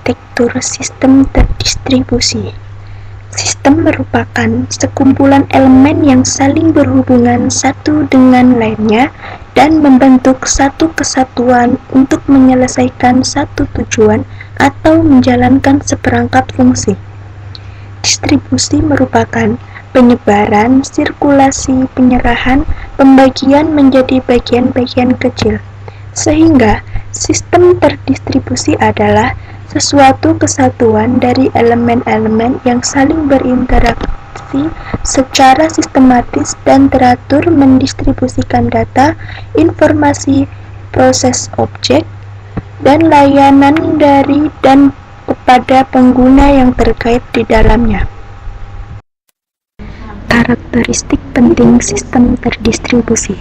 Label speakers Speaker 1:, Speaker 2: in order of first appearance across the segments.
Speaker 1: Arsitektur sistem terdistribusi. Sistem merupakan sekumpulan elemen yang saling berhubungan satu dengan lainnya dan membentuk satu kesatuan untuk menyelesaikan satu tujuan atau menjalankan seperangkat fungsi. Distribusi merupakan penyebaran, sirkulasi, penyerahan, pembagian menjadi bagian-bagian kecil. Sehingga sistem terdistribusi adalah sesuatu kesatuan dari elemen-elemen yang saling berinteraksi secara sistematis dan teratur mendistribusikan data, informasi, proses objek, dan layanan dari dan kepada pengguna yang terkait di dalamnya. Karakteristik penting sistem terdistribusi.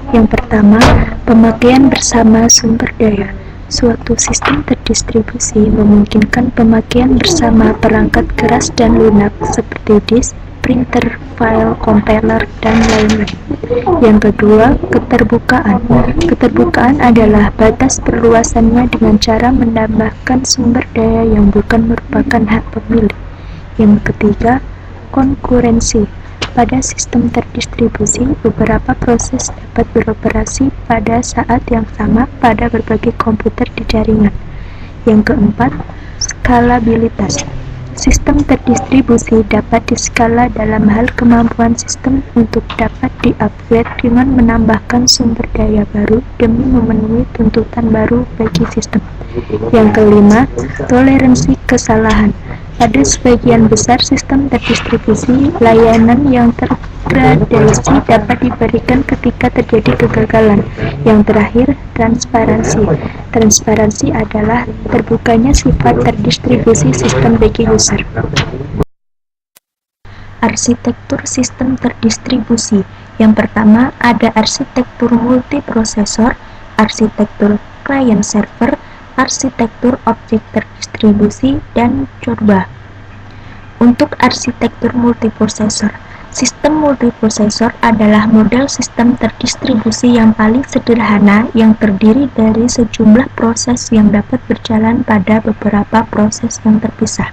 Speaker 1: Yang pertama, pemakaian bersama sumber daya. Suatu sistem terdistribusi memungkinkan pemakaian bersama perangkat keras dan lunak seperti disk, printer, file, compiler, dan lain-lain. Yang kedua, keterbukaan. Keterbukaan adalah batas perluasannya dengan cara menambahkan sumber daya yang bukan merupakan hak pemilik. Yang ketiga, konkurensi. Pada sistem terdistribusi, beberapa proses dapat beroperasi pada saat yang sama pada berbagai komputer di jaringan. Yang keempat, skalabilitas. Sistem terdistribusi dapat diskala dalam hal kemampuan sistem untuk dapat di-upgrade dengan menambahkan sumber daya baru demi memenuhi tuntutan baru bagi sistem. Yang kelima, toleransi kesalahan. Pada sebagian besar sistem terdistribusi, layanan yang tergradasi dapat diberikan ketika terjadi kegagalan. Yang terakhir, transparansi. Transparansi adalah terbukanya sifat terdistribusi sistem bagi user. Arsitektur sistem terdistribusi. Yang pertama, ada arsitektur multiprosesor, arsitektur client-server, arsitektur objek terdistribusi, dan coba. Untuk arsitektur multiprosesor, sistem multiprosesor adalah model sistem terdistribusi yang paling sederhana yang terdiri dari sejumlah proses yang dapat berjalan pada beberapa proses yang terpisah.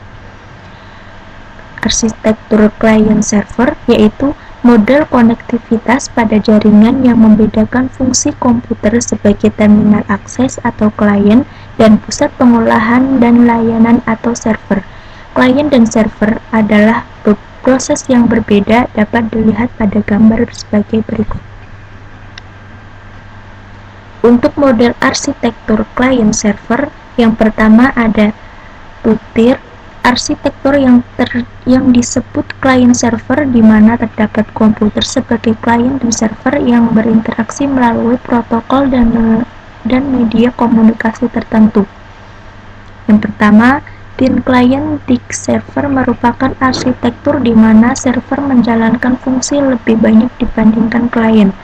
Speaker 1: Arsitektur client-server yaitu model konektivitas pada jaringan yang membedakan fungsi komputer sebagai terminal akses atau klien dan pusat pengolahan dan layanan atau server. Klien dan server adalah proses yang berbeda, dapat dilihat pada gambar sebagai berikut. Untuk model arsitektur client-server, yang pertama ada two-tier. Arsitektur yang disebut client-server di mana terdapat komputer sebagai klien dan server yang berinteraksi melalui protokol dan media komunikasi tertentu. Yang pertama, thin client disk server merupakan arsitektur di mana server menjalankan fungsi lebih banyak dibandingkan klien.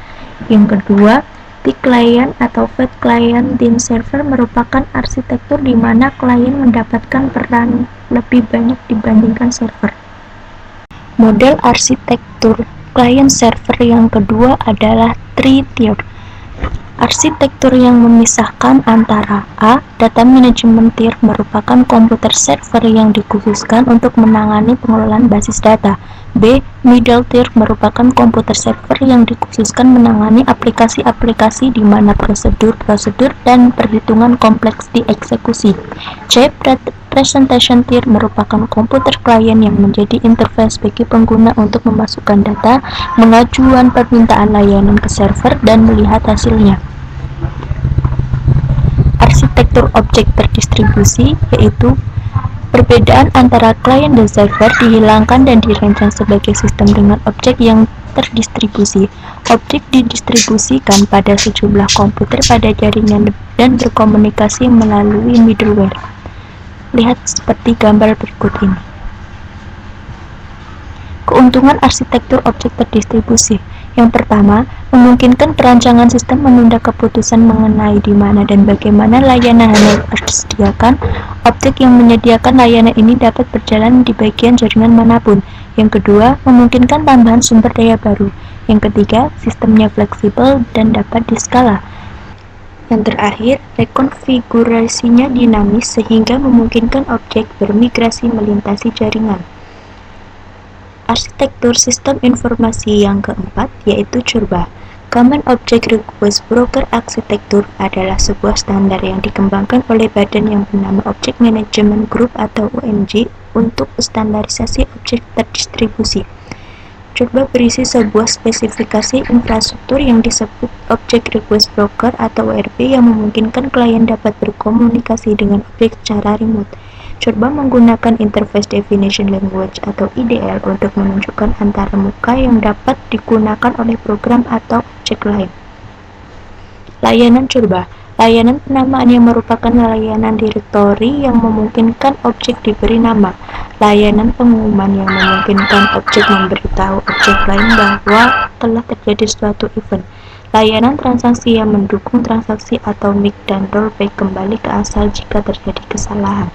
Speaker 1: Yang kedua, thick client atau fat client thin server merupakan arsitektur di mana klien mendapatkan peran lebih banyak dibandingkan server. Model arsitektur client server yang kedua adalah three-tier. Arsitektur yang memisahkan antara A. Data management tier merupakan komputer server yang dikhususkan untuk menangani pengelolaan basis data. B. Middle tier merupakan komputer server yang dikhususkan menangani aplikasi-aplikasi di mana prosedur-prosedur dan perhitungan kompleks dieksekusi. C. Presentation tier merupakan komputer klien yang menjadi interface bagi pengguna untuk memasukkan data, mengajukan permintaan layanan ke server, dan melihat hasilnya. Arsitektur objek terdistribusi yaitu perbedaan antara klien dan server dihilangkan dan dirancang sebagai sistem dengan objek yang terdistribusi. Objek didistribusikan pada sejumlah komputer pada jaringan dan berkomunikasi melalui middleware. Lihat seperti gambar berikut ini. Keuntungan arsitektur objek terdistribusi. Yang pertama, memungkinkan perancangan sistem menunda keputusan mengenai di mana dan bagaimana layanan harus disediakan. Objek yang menyediakan layanan ini dapat berjalan di bagian jaringan manapun. Yang kedua, memungkinkan tambahan sumber daya baru. Yang ketiga, sistemnya fleksibel dan dapat diskala. Yang terakhir, rekonfigurasinya dinamis sehingga memungkinkan objek bermigrasi melintasi jaringan. Arsitektur sistem informasi yang keempat yaitu CORBA. Common Object Request Broker Architecture adalah sebuah standar yang dikembangkan oleh badan yang bernama Object Management Group atau OMG untuk standarisasi objek terdistribusi. CORBA berisi sebuah spesifikasi infrastruktur yang disebut Object Request Broker atau ORB yang memungkinkan klien dapat berkomunikasi dengan objek secara remote. CORBA menggunakan Interface Definition Language atau IDL untuk menunjukkan antara muka yang dapat digunakan oleh program atau objek lain. Layanan CORBA. Layanan penamaan yang merupakan layanan direktori yang memungkinkan objek diberi nama. Layanan pengumuman yang memungkinkan objek memberitahu objek lain bahwa telah terjadi suatu event. Layanan transaksi yang mendukung transaksi atomik dan rollback kembali ke asal jika terjadi kesalahan.